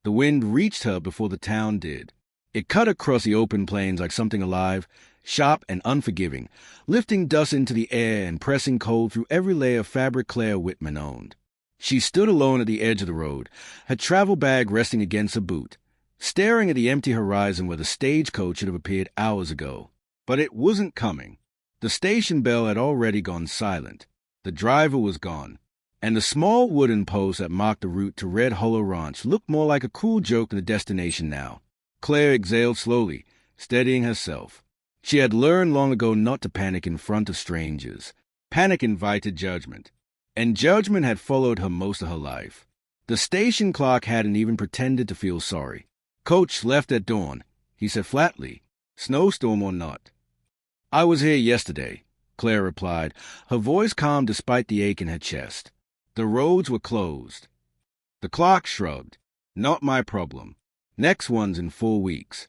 The wind reached her before the town did. It cut across the open plains like something alive, sharp and unforgiving, lifting dust into the air and pressing cold through every layer of fabric Claire Whitman owned. She stood alone at the edge of the road, her travel bag resting against her boot, staring at the empty horizon where the stagecoach should have appeared hours ago. But it wasn't coming. The station bell had already gone silent. The driver was gone, and the small wooden post that marked the route to Red Hollow Ranch looked more like a cruel joke than a destination now. Claire exhaled slowly, steadying herself. She had learned long ago not to panic in front of strangers. Panic invited judgment, and judgment had followed her most of her life. The station clerk hadn't even pretended to feel sorry. "Coach left at dawn," he said flatly, snowstorm or not. "I was here yesterday," Claire replied, her voice calm despite the ache in her chest. "The roads were closed." The clerk shrugged. "Not my problem. Next one's in 4 weeks."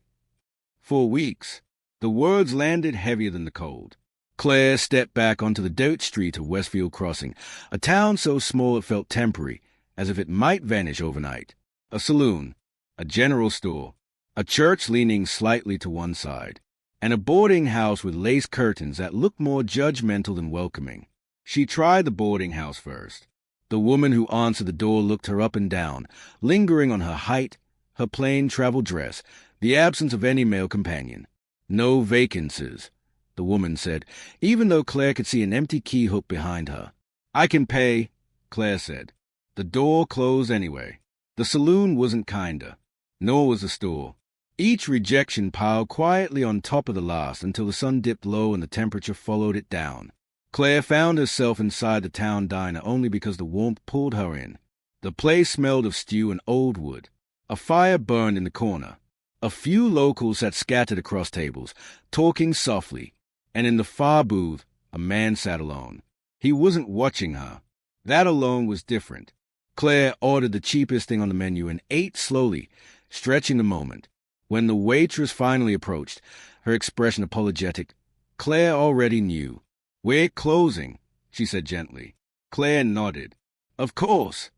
4 weeks. The words landed heavier than the cold. Claire stepped back onto the dirt street of Westfield Crossing, a town so small it felt temporary, as if it might vanish overnight. A saloon, a general store, a church leaning slightly to one side, and a boarding house with lace curtains that looked more judgmental than welcoming. She tried the boarding house first. The woman who answered the door looked her up and down, lingering on her height, her plain travel dress, the absence of any male companion. "No vacancies," the woman said, even though Claire could see an empty key hook behind her. "I can pay," Claire said. The door closed anyway. The saloon wasn't kinder, nor was the store. Each rejection piled quietly on top of the last until the sun dipped low and the temperature followed it down. Claire found herself inside the town diner only because the warmth pulled her in. The place smelled of stew and old wood. A fire burned in the corner. A few locals sat scattered across tables, talking softly, and in the far booth a man sat alone. He wasn't watching her. That alone was different. Claire ordered the cheapest thing on the menu and ate slowly, stretching the moment. When the waitress finally approached, her expression apologetic, Claire already knew. "We're closing," she said gently. Claire nodded. "Of course."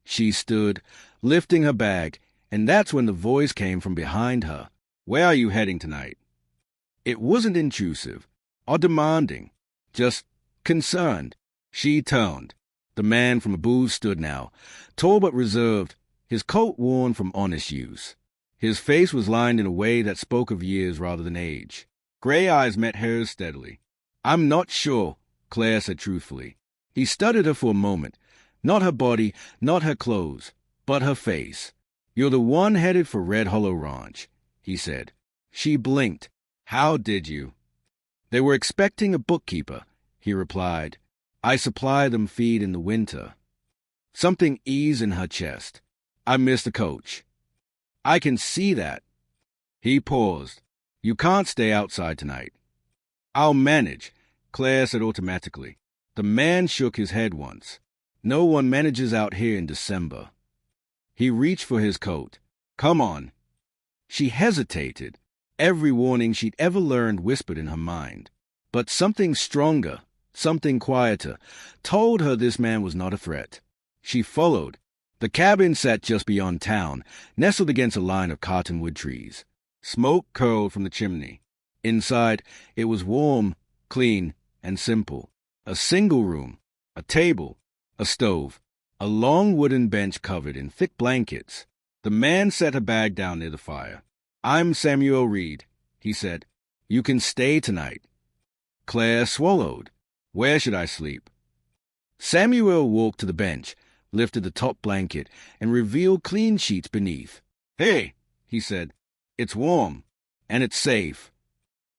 She stood, lifting her bag, and that's when the voice came from behind her. "Where are you heading tonight?" It wasn't intrusive or demanding, just concerned. She turned. The man from a booth stood now, tall but reserved, his coat worn from honest use. His face was lined in a way that spoke of years rather than age. Gray eyes met hers steadily. "I'm not sure," Claire said truthfully. He studied her for a moment. Not her body, not her clothes, but her face. "You're the one headed for Red Hollow Ranch," he said. She blinked. "How did you?" "They were expecting a bookkeeper," he replied. "I supply them feed in the winter." Something eased in her chest. "I missed the coach." "I can see that." He paused. "You can't stay outside tonight." "I'll manage," Claire said automatically. The man shook his head once. "No one manages out here in December." He reached for his coat. "Come on." She hesitated. Every warning she'd ever learned whispered in her mind. But something stronger, something quieter, told her this man was not a threat. She followed. The cabin sat just beyond town, nestled against a line of cottonwood trees. Smoke curled from the chimney. Inside, it was warm, clean, and simple. A single room, a table, a stove, a long wooden bench covered in thick blankets. The man set her bag down near the fire. "I'm Samuel Reed," he said. "You can stay tonight." Claire swallowed. "Where should I sleep?" Samuel walked to the bench, lifted the top blanket, and revealed clean sheets beneath. "Hey," he said, "it's warm, and it's safe."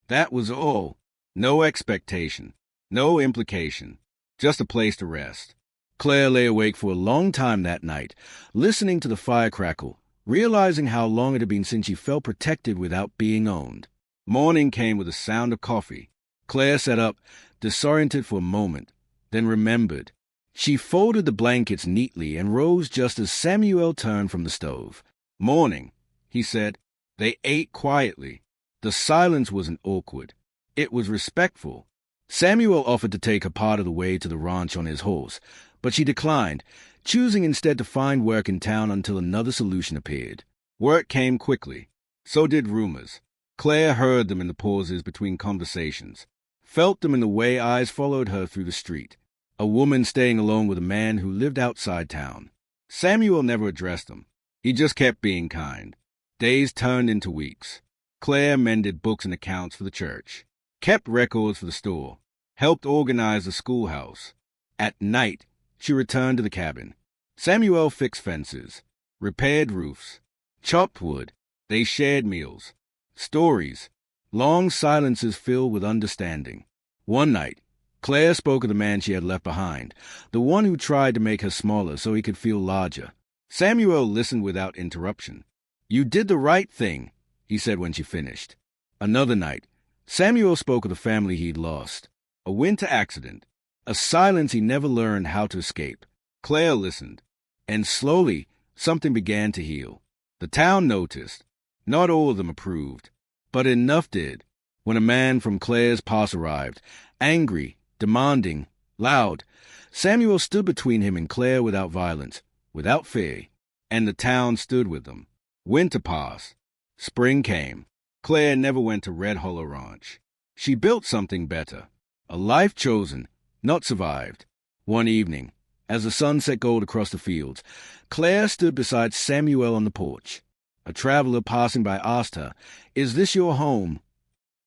That was all. No expectation, no implication, just a place to rest. Claire lay awake for a long time that night, listening to the fire crackle, realizing how long it had been since she felt protected without being owned. Morning came with the sound of coffee. Claire sat up, disoriented for a moment, then remembered. She folded the blankets neatly and rose just as Samuel turned from the stove. "Morning," he said. They ate quietly. The silence wasn't awkward. It was respectful. Samuel offered to take her part of the way to the ranch on his horse, but she declined, choosing instead to find work in town until another solution appeared. Work came quickly. So did rumors. Claire heard them in the pauses between conversations, felt them in the way eyes followed her through the street. A woman staying alone with a man who lived outside town. Samuel never addressed them. He just kept being kind. Days turned into weeks. Claire mended books and accounts for the church, kept records for the store, helped organize the schoolhouse. At night, she returned to the cabin. Samuel fixed fences, repaired roofs, chopped wood. They shared meals, stories, long silences filled with understanding. One night, Claire spoke of the man she had left behind, the one who tried to make her smaller so he could feel larger. Samuel listened without interruption. "You did the right thing," he said when she finished. Another night, Samuel spoke of the family he'd lost. A winter accident, a silence he never learned how to escape. Claire listened, and slowly something began to heal. The town noticed. Not all of them approved, but enough did. When a man from Claire's past arrived, angry, demanding, loud, Samuel stood between him and Claire without violence, without fear, and the town stood with them. Winter passed. Spring came. Claire never went to Red Hollow Ranch. She built something better, a life chosen, not survived. One evening, as the sun set gold across the fields, Claire stood beside Samuel on the porch. A traveler passing by asked her, "Is this your home?"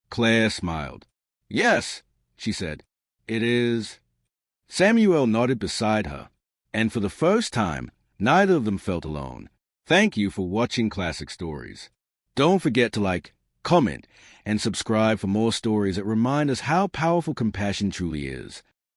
Claire smiled. "Yes," she said, "it is." Samuel nodded beside her, and for the first time, neither of them felt alone. Thank you for watching Classic Stories. Don't forget to like, comment, and subscribe for more stories that remind us how powerful compassion truly is.